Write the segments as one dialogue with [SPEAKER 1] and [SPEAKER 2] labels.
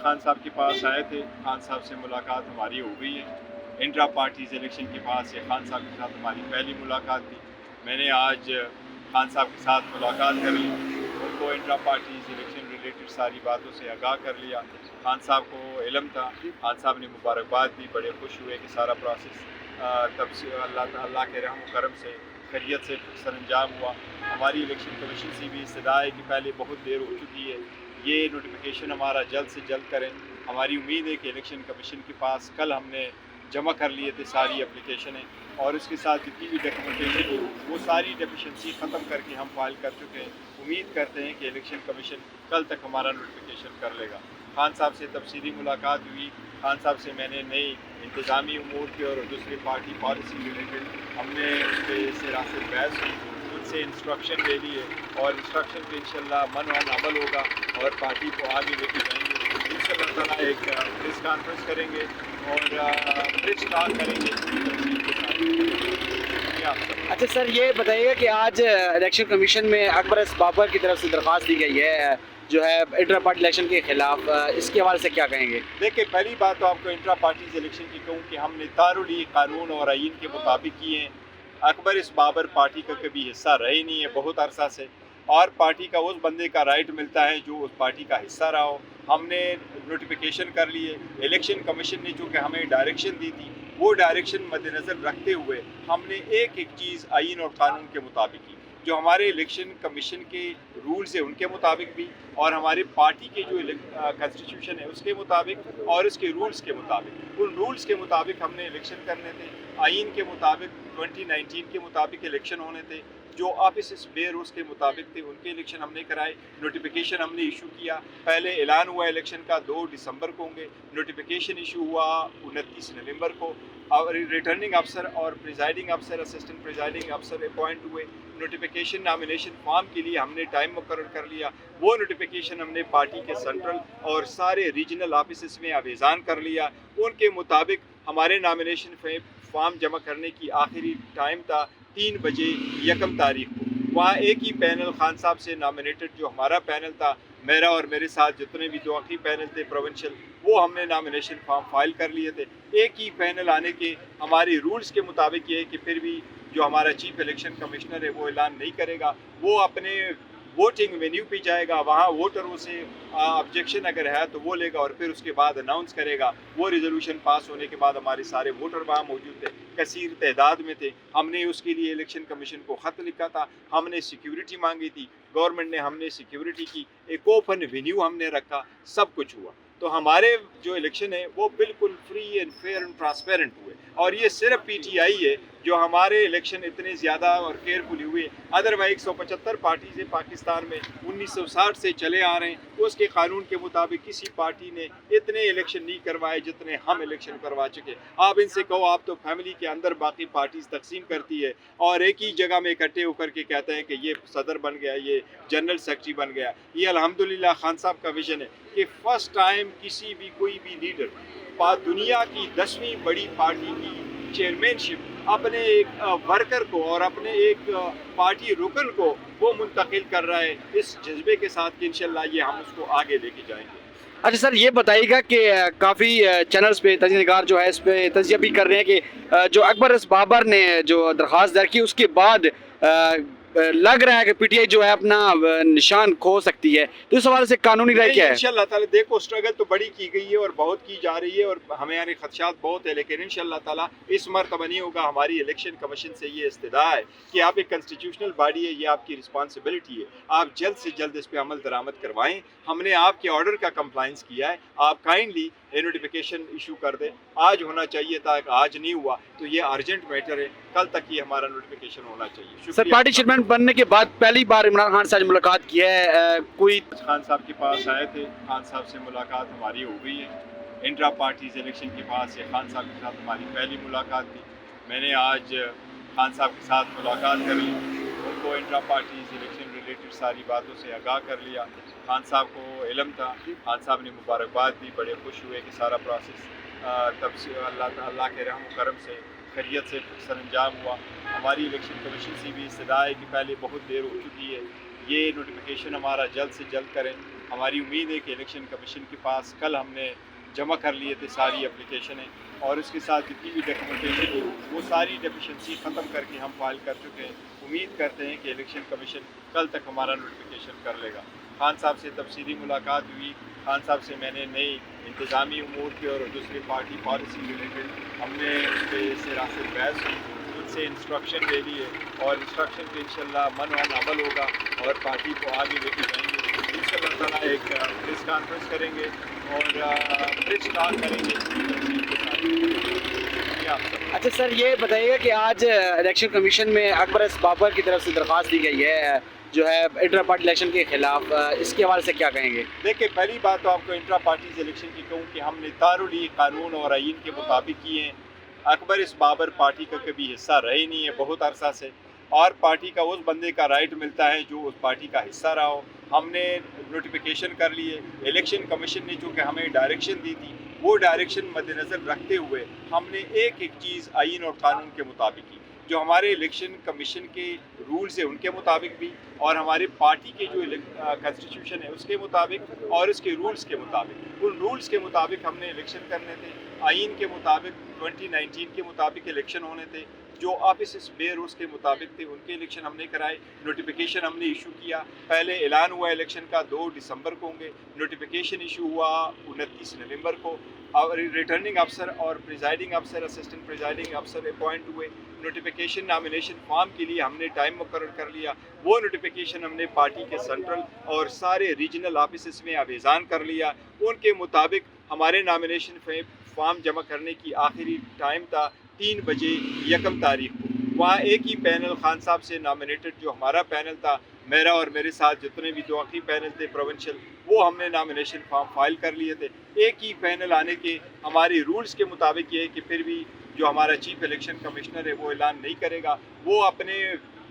[SPEAKER 1] खान साहब के पास आए थे, खान साहब से मुलाकात हमारी हो गई है। इंट्रा पार्टीज़ इलेक्शन के बाद से खान साहब के साथ हमारी पहली मुलाकात थी। मैंने आज खान साहब के साथ मुलाकात कर ली, उनको इंट्रा पार्टीज़ इलेक्शन रिलेटेड सारी बातों से आगाह कर लिया। खान साहब को इल्म था, खान साहब ने मुबारकबाद दी, बड़े खुश हुए कि सारा प्रोसेस तब से अल्लाह के रहम करम से खैरियत से सरअंजाम हुआ। हमारी इलेक्शन कमीशन से भी इस्तदा है कि पहले बहुत देर हो चुकी है, ये नोटिफिकेशन हमारा जल्द से जल्द करें। हमारी उम्मीद है कि इलेक्शन कमीशन के पास कल हमने जमा कर लिए थे सारी एप्लीकेशनें और उसके साथ जितनी भी डॉक्यूमेंटेशन थी वो सारी डेफिशिएंसी ख़त्म करके हम फाइल कर चुके हैं। उम्मीद करते हैं कि इलेक्शन कमीशन कल तक हमारा नोटिफिकेशन कर लेगा। खान साहब से तफसीली मुलाकात हुई, खान साहब से मैंने नई इंतज़ामी उमूर की और दूसरी पार्टी पॉलिसी रिलेटेड हमने उसके सिरासत बहस की, उनसे इंस्ट्रक्शन ले लिए और इंस्ट्रक्शन पे इंशाल्लाह मन अमल होगा और पार्टी को आगे लेके जाएंगे। इंशाल्लाह ताला एक प्रेस कॉन्फ्रेंस करेंगे और प्रेस टॉक करेंगे पूरी तफसील के साथ।
[SPEAKER 2] अच्छा सर, ये बताइएगा कि आज इलेक्शन कमीशन में अकबर एस बाबर की तरफ से दरख्वास्त दी गई है जो है इंटर पार्टी इलेक्शन के खिलाफ, इसके हवाले से क्या कहेंगे?
[SPEAKER 1] देखिए, पहली बात तो आपको इंट्रा पार्टीज इलेक्शन की कहूँ कि हमने तारुली कानून और आईन के मुताबिक किए हैं। अकबर इस बाबर पार्टी का कभी हिस्सा रहे नहीं है बहुत अरसा से, और पार्टी का उस बंदे का राइट मिलता है जो उस पार्टी का हिस्सा रहा हो। हमने नोटिफिकेशन कर लिए, इलेक्शन कमीशन ने चूँकि हमें डायरेक्शन दी थी, वो डायरेक्शन मद्देनज़र रखते हुए हमने एक एक चीज़ आईन और कानून के मुताबिक की। जो हमारे इलेक्शन कमीशन के रूल्स हैं उनके मुताबिक भी, और हमारे पार्टी के जो कॉन्स्टिट्यूशन है उसके मुताबिक और उसके रूल्स के मुताबिक, उन रूल्स के मुताबिक हमने इलेक्शन करने थे। आइन के मुताबिक 2019 के मुताबिक इलेक्शन होने थे, जो ऑफिस बेरोज के मुताबिक थे उनके इलेक्शन हमने कराए। नोटिफिकेशन हमने इशू किया, पहले ऐलान हुआ इलेक्शन का 2 दिसंबर को होंगे, नोटिफिकेशन इशू हुआ 29 नवंबर को, और रिटर्निंग अफसर और प्रिजाइडिंग अफसर, असिस्टेंट प्रिजाइडिंग अफसर अपॉइंट हुए। नोटिफिकेशन नॉमिनेशन फॉर्म के लिए हमने टाइम मुकर्रर कर लिया, वो नोटिफिकेशन हमने पार्टी के सेंट्रल और सारे रीजनल ऑफिस में आवेज़ान कर लिया। उनके मुताबिक हमारे नॉमिनेशन फॉर्म जमा करने की आखिरी टाइम था 3 बजे 1 तारीख को। वहाँ एक ही पैनल खान साहब से नॉमिनेटेड जो हमारा पैनल था, मेरा और मेरे साथ जितने भी 2 आखिरी पैनल थे प्रोविंशियल, वो हमने नॉमिनेशन फॉर्म फाइल कर लिए थे। एक ही पैनल आने के हमारे रूल्स के मुताबिक ये है कि फिर भी जो हमारा चीफ इलेक्शन कमिश्नर है वो ऐलान नहीं करेगा, वो अपने वोटिंग वेन्यू पे जाएगा, वहाँ वोटरों से ऑब्जेक्शन अगर है तो वो लेगा और फिर उसके बाद अनाउंस करेगा। वो रिजोल्यूशन पास होने के बाद हमारे सारे वोटर वहाँ मौजूद थे, कसीर तादाद में थे। हमने उसके लिए इलेक्शन कमीशन को ख़त लिखा था, हमने सिक्योरिटी मांगी थी, गवर्नमेंट ने हमने सिक्योरिटी की, एक ओपन वेन्यू हमने रखा, सब कुछ हुआ। तो हमारे जो इलेक्शन है वो बिल्कुल free and fair and transparent हुए, और ये सिर्फ पीटीआई है जो हमारे इलेक्शन इतने ज़्यादा और केयरफुली हुए। अदरवाइज 175 पार्टीज़ हैं पाकिस्तान में, 1960 से चले आ रहे हैं, उसके कानून के मुताबिक किसी पार्टी ने इतने इलेक्शन नहीं करवाए जितने हम इलेक्शन करवा चुके। आप इनसे कहो, आप तो फैमिली के अंदर बाकी पार्टीज़ तकसीम करती है और एक ही जगह में इकट्ठे होकर के कहते हैं कि ये सदर बन गया, ये जनरल सेक्रेटरी बन गया। ये अल्हम्दुलिल्लाह खान साहब का विजन है कि फ़र्स्ट टाइम किसी भी कोई भी लीडर दुनिया की 10वीं बड़ी पार्टी की चेयरमैनशिप अपने एक वर्कर को और अपने एक पार्टी रुकन को वो मुंतकिल कर रहा है, इस जज्बे के साथ कि इंशाल्लाह ये हम उसको आगे लेके जाएंगे।
[SPEAKER 2] अच्छा सर, ये बताइएगा कि काफ़ी चैनल्स पे तजज़िया निगार जो है इस पे तजज़िया भी कर रहे हैं कि जो अकबर एस बाबर ने जो दरख्वास्त दायर की उसके बाद लग रहा है कि पीटीआई जो है अपना निशान खो सकती है, तो इस हवाले से कानूनी राय क्या है?
[SPEAKER 1] इंशाल्लाह ताला देखो, स्ट्रगल तो बड़ी की गई है और बहुत की जा रही है और हमें यानी खदशात बहुत है, लेकिन इंशाल्लाह ताला इस मरतबा नहीं होगा। हमारी इलेक्शन कमीशन से ये इस्तदा है कि आप एक कॉन्स्टिट्यूशनल बॉडी है, ये आपकी रिस्पॉन्सिबिलिटी है, आप जल्द से जल्द इस पर अमल दरामद करवाएं। हमने आपके ऑर्डर का कंप्लाइंस किया है, आप काइंडली ये नोटिफिकेशन इशू कर दें। आज होना चाहिए था, आज नहीं हुआ, तो ये अर्जेंट मैटर है, कल तक ही हमारा नोटिफिकेशन होना चाहिए।
[SPEAKER 2] सर, पार्टी चेयरमैन बनने के बाद पहली बार इमरान खान से आज मुलाकात की है, कोई
[SPEAKER 1] खान साहब के पास आए थे, खान साहब से मुलाकात हमारी हो गई है। इंट्रा पार्टीज़ इलेक्शन के बाद से खान साहब के साथ हमारी पहली मुलाकात थी। मैंने आज खान साहब के साथ मुलाकात कर ली, उनको इंट्रा पार्टीज़ इलेक्शन रिलेटेड सारी बातों से आगाह कर लिया। खान साहब को इल्म था, खान साहब ने मुबारकबाद दी, बड़े खुश हुए कि सारा प्रोसेस तब से अल्लाह के रहम करम से खैरियत से सरअंजाम हुआ। हमारी इलेक्शन कमीशन से भी इस्तदा है कि पहले बहुत देर हो चुकी है, ये नोटिफिकेशन हमारा जल्द से जल्द करें। हमारी उम्मीद है कि इलेक्शन कमीशन के पास कल हमने जमा कर लिए थे सारी एप्लीकेशनें और उसके साथ जितनी भी डॉक्यूमेंटेशन है वो सारी डेफिशिएंसी ख़त्म करके हम फाइल कर चुके हैं। उम्मीद करते हैं कि इलेक्शन कमीशन कल तक हमारा नोटिफिकेशन कर लेगा। खान साहब से तफसीली मुलाकात हुई। खान साहब से मैंने नई इंतज़ामी उमूर की और दूसरी पार्टी पॉलिसी रिलेटेड हमने उस पर सिरासत बहस हुई, उनसे इंस्ट्रक्शन ले लिए और इंस्ट्रक्शन पे इंशाल्लाह मन अमल होगा और पार्टी को आगे लेके जाएंगे। इंशाल्लाह ताला एक प्रेस कॉन्फ्रेंस करेंगे और प्रेस टॉक करेंगे तफसील के साथ।
[SPEAKER 2] अच्छा सर, ये बताइएगा कि आज इलेक्शन कमीशन में अकबर एस बाबर की तरफ से दरख्वास्त दी गई है जो है इंटर पार्टी इलेक्शन के खिलाफ, इसके हवाले से क्या कहेंगे?
[SPEAKER 1] देखिए, पहली बात तो आपको इंट्रा पार्टीज इलेक्शन की कहूँ कि हमने दारुल कानून और आईन के मुताबिक किए हैं। अकबर इस बाबर पार्टी का कभी हिस्सा रहे नहीं है बहुत अरसा से, और पार्टी का उस बंदे का राइट मिलता है जो उस पार्टी का हिस्सा रहा हो। हमने नोटिफिकेशन कर लिए। इलेक्शन कमीशन ने जो कि हमें डायरेक्शन दी थी वो डायरेक्शन मद्देनज़र रखते हुए हमने एक एक चीज़ आईन और कानून के मुताबिक की। जो हमारे इलेक्शन कमीशन के रूल्स हैं उनके मुताबिक भी, और हमारे पार्टी के जो कॉन्स्टिट्यूशन है उसके मुताबिक और इसके रूल्स के मुताबिक। उन रूल्स के मुताबिक हमने इलेक्शन करने थे। आइन के मुताबिक 2019 के मुताबिक इलेक्शन होने थे। जो ऑफिस बेयर उसके मुताबिक थे उनके इलेक्शन हमने कराए। नोटिफिकेशन हमने इशू किया। पहले ऐलान हुआ इलेक्शन का 2 दिसंबर को होंगे। नोटिफिकेशन इशू हुआ 29 नवंबर को। और रिटर्निंग अफसर और प्रिजाइडिंग अफसर, असिस्टेंट प्रिजाइडिंग अफसर अपॉइंट हुए। नोटिफिकेशन नॉमिनेशन फॉर्म के लिए हमने टाइम मुकर्रर कर लिया। वो नोटिफिकेशन हमने पार्टी के सेंट्रल और सारे रीजनल ऑफिस में आवेज़ान कर लिया। उनके मुताबिक हमारे नॉमिनेशन फॉर्म जमा करने की आखिरी टाइम था 3 बजे 1 तारीख को। वहाँ एक ही पैनल खान साहब से नॉमिनेटेड जो हमारा पैनल था, मेरा और मेरे साथ जितने भी 2 आखिरी पैनल थे प्रोविंशियल, वो हमने नॉमिनेशन फॉर्म फाइल कर लिए थे। एक ही पैनल आने के हमारे रूल्स के मुताबिक ये है कि फिर भी जो हमारा चीफ इलेक्शन कमिश्नर है वो ऐलान नहीं करेगा, वो अपने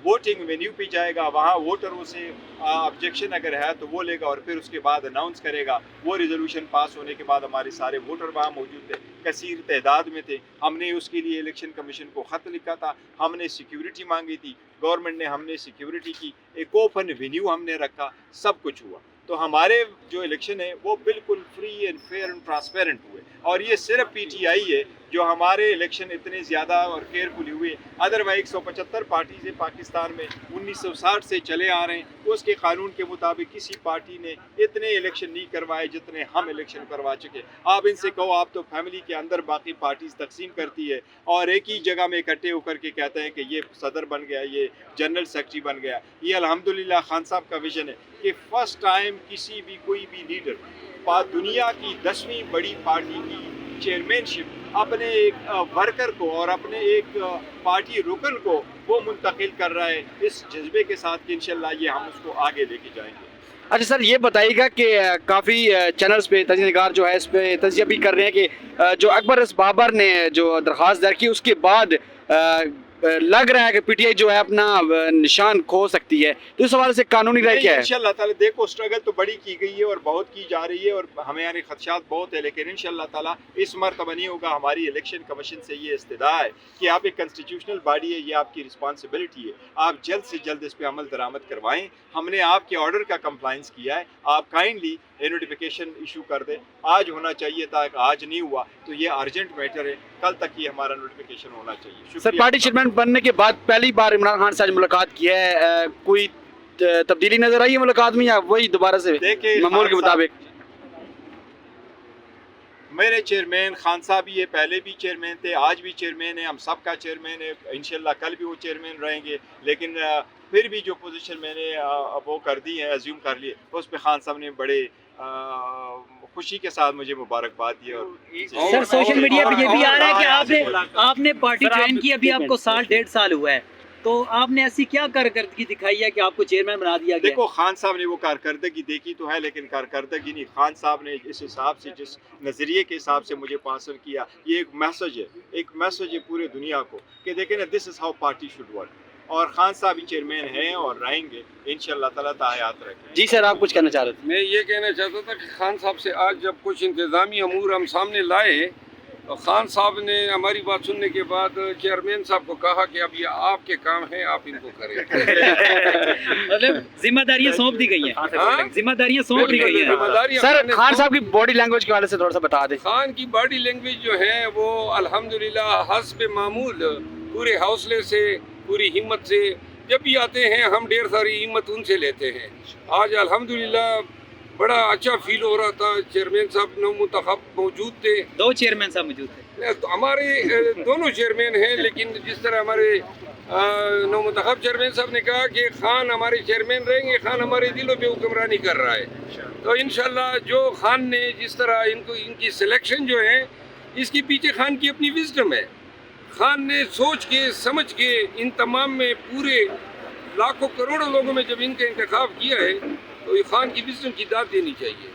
[SPEAKER 1] वोटिंग वेन्यू पे जाएगा, वहाँ वोटरों से ऑब्जेक्शन अगर है तो वो लेगा और फिर उसके बाद अनाउंस करेगा। वो रिजोल्यूशन पास होने के बाद हमारे सारे वोटर वहाँ मौजूद थे, कसीर तादाद में थे। हमने उसके लिए इलेक्शन कमीशन को ख़त लिखा था, हमने सिक्योरिटी मांगी थी गवर्नमेंट ने, हमने सिक्योरिटी की, एक ओपन वेन्यू हमने रखा, सब कुछ हुआ। तो हमारे जो इलेक्शन है वो बिल्कुल free and fair and transparent हुए। और ये सिर्फ पीटीआई है जो हमारे इलेक्शन इतने ज़्यादा और केयरफुली हुए। अदरवाइज 175 पार्टीज है पाकिस्तान में, 1960 से चले आ रहे हैं। उसके कानून के मुताबिक किसी पार्टी ने इतने इलेक्शन नहीं करवाए जितने हम इलेक्शन करवा चुके। आप इनसे कहो, आप तो फैमिली के अंदर बाकी पार्टीज तकसीम करती है और एक ही जगह में इकट्ठे होकर के कहते हैं कि ये सदर बन गया, ये जनरल सेक्रेटरी बन गया। ये अल्हम्दुलिल्लाह खान साहब का विजन है कि फर्स्ट टाइम किसी भी कोई भी लीडर दुनिया की 10वीं बड़ी पार्टी की चेयरमैनशिप अपने एक वर्कर को और अपने एक पार्टी रुकन को वो मुंतकिल कर रहा है, इस जज्बे के साथ कि इंशाल्लाह ये हम उसको आगे लेके जाएंगे।
[SPEAKER 2] अच्छा सर, ये बताइएगा कि काफ़ी चैनल्स पे तजिया निगार जो है इस पे तजिया भी कर रहे हैं कि जो अकबर एस बाबर ने जो दरख्वास्त दर्ज की उसके बाद लग रहा है कि पीटीआई जो है अपना निशान खो सकती है, तो इस हवाले से कानूनी राय क्या है?
[SPEAKER 1] इंशाल्लाह ताला देखो, स्ट्रगल तो बड़ी की गई है और बहुत की जा रही है और हमें यानी खदशात बहुत है, लेकिन इंशाल्लाह ताला इस मरतबा नहीं होगा। हमारी इलेक्शन कमीशन से ये इस्तदा है कि आप एक कॉन्स्टिट्यूशनल बॉडी है, ये आपकी रिस्पॉन्सिबिलिटी है, आप जल्द से जल्द इस पर अमल दरामद करवाएं। हमने आपके ऑर्डर का कंप्लाइंस किया है, आप काइंडली नोटिफिकेशन इशू कर दें। आज होना चाहिए था, आज नहीं हुआ, तो ये अर्जेंट मैटर है, कल तक ही हमारा नोटिफिकेशन होना चाहिए।
[SPEAKER 2] सर, पार्टी चेयरमैन बनने के बाद पहली बार इमरान खान से मुलाकात की है, कोई तब्दीली नजर आई है मुलाकात में या वही दोबारा से मामूल के मुताबिक?
[SPEAKER 1] मेरे चेयरमैन खान साहब ही है, पहले भी चेयरमैन थे, आज भी चेयरमैन है, हम सब का चेयरमैन है, इंशाल्लाह कल भी वो चेयरमैन रहेंगे। लेकिन फिर भी जो पोजीशन मैंने वो कर दी है, अज्यूम कर लिए, उस पर खान साहब ने बड़े खुशी के साथ मुझे मुबारकबाद दी। और
[SPEAKER 3] सर, सोशल मीडिया पे ये भी आ रहा है कि आपने पार्टी ज्वाइन की, अभी आपको 1.5 साल हुआ है, तो आपने ऐसी क्या कारकर्दगी दिखाई है कि आपको चेयरमैन बना दिया गया?
[SPEAKER 1] देखो, खान साहब ने वो कारकर्दगी देखी तो है, लेकिन कारकर्दगी नहीं, खान साहब ने इस हिसाब से, जिस नज़रिए के हिसाब से मुझे पास किया, ये एक मैसेज है, एक मैसेज है पूरे दुनिया को कि देखें ना, this is how party should work. और खान साहब ही चेयरमैन हैं और रहेंगे इंशाल्लाह ताला ताहयात रखें।
[SPEAKER 2] जी सर, आप कुछ कहना चाह रहे थे?
[SPEAKER 4] मैं ये कहना चाहता था कि खान साहब से आज जब कुछ इंतज़ामी अमूर हम सामने लाए خان صاحب نے ہماری بات سننے کے بعد چیئرمین صاحب کو کہا کہ اب یہ آپ کے کام ہیں، آپ ان کو کریں.
[SPEAKER 3] مطلب ذمہ داریاں سونپ دی گئی ہیں، ذمہ داریاں سونپ دی گئی ہیں.
[SPEAKER 4] ذمہ داریاں
[SPEAKER 2] سر
[SPEAKER 4] خان نے
[SPEAKER 2] خان صاحب کی باڈی لینگویج کے حوالے سے تھوڑا سا بتا دیں.
[SPEAKER 4] خان کی باڈی لینگویج جو ہے وہ الحمدللہ حسب معمول پورے حوصلے سے، پوری ہمت سے جب بھی آتے ہیں ہم ڈھیر ساری ہمت ان سے لیتے ہیں. آج الحمدللہ بڑا اچھا فیل ہو رہا تھا. چیئرمین صاحب نو منتخب موجود تھے.
[SPEAKER 3] 2 چیئرمین صاحب موجود تھے.
[SPEAKER 4] تو ہمارے دونوں چیئرمین ہیں، لیکن جس طرح ہمارے نو منتخب چیئرمین صاحب نے کہا کہ خان ہمارے چیئرمین رہیں گے، خان ہمارے دلوں پہ حکمرانی کر رہا ہے. تو انشاءاللہ جو خان نے جس طرح ان کی سلیکشن جو ہے اس کے پیچھے خان کی اپنی وزڈم ہے. خان نے سوچ کے سمجھ کے ان تمام میں پورے لاکھوں کروڑوں لوگوں میں جب ان کا انتخاب کیا ہے تو یہ خان کی وزڈم کی داد دینی چاہیے.